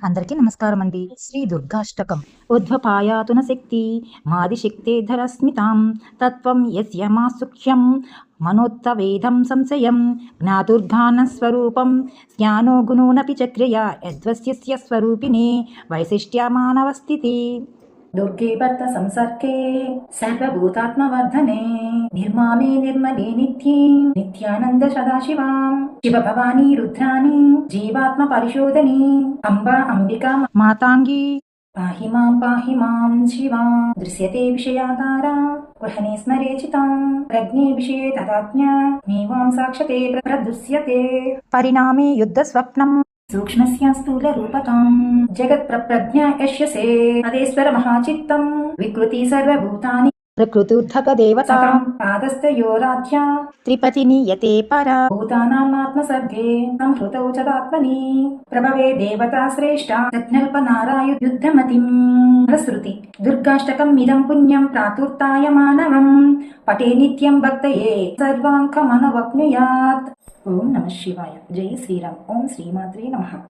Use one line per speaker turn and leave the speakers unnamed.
అందరికీ నమస్కారం అండి. శ్రీ దుర్గాష్టకం. ఉద్భపాయాతున శక్తి మాదిశక్తేధరస్మితాం తత్వం యస్య మా సూక్ష్యం మనోత్తవేదం సంశయం జ్ఞాతుర్గాన స్వరూపం జ్ఞానో గుణోనపి చక్రయ యద్వస్యస్య స్వరూపిణే వైశిష్ట్యమానవస్థితి.
दुर्गे भर्त संसर्गे सर्वभूतात्मवर्धने निर्मामे निर्मले नित्ये नित्यानंद सदाशिवां शिव भवानी रुद्राणी जीवात्म परिशोधनी अंबा अंबिका
मातांगी
पाहि मां शिवां दृश्यते विषयाकारा गृहणे स्मरे चितां प्रज्ञे विषये तदाज्ञा मेवां साक्षते प्रदृश्यते
परिणामे युद्ध स्वप्नम्
सूक्ष्मस्य स्थूलरूपकं जगत्प्रज्ञा यस्यसे तदेश्वर महाचित्तं विकृति सर्वभूतानि
प्रकृत्युद्धक देवता
पादस्थयोराध्या
त्रिपति नीयते परा
भूतानामात्मसर्गे संहृतौ च तात्मनि प्रभवे देवता श्रेष्ठा तज्ञल्पनारायुद्धमतिं प्रसृति दुर्गाष्टकम् इदं पुण्यं प्रातुर्ताय मानवं पठे नित्यं भक्तये सर्वाङ्कमनवप्नुयात्. ओम नमः शिवाय. जय श्रीराम. ओम श्रीमात्रे नमः.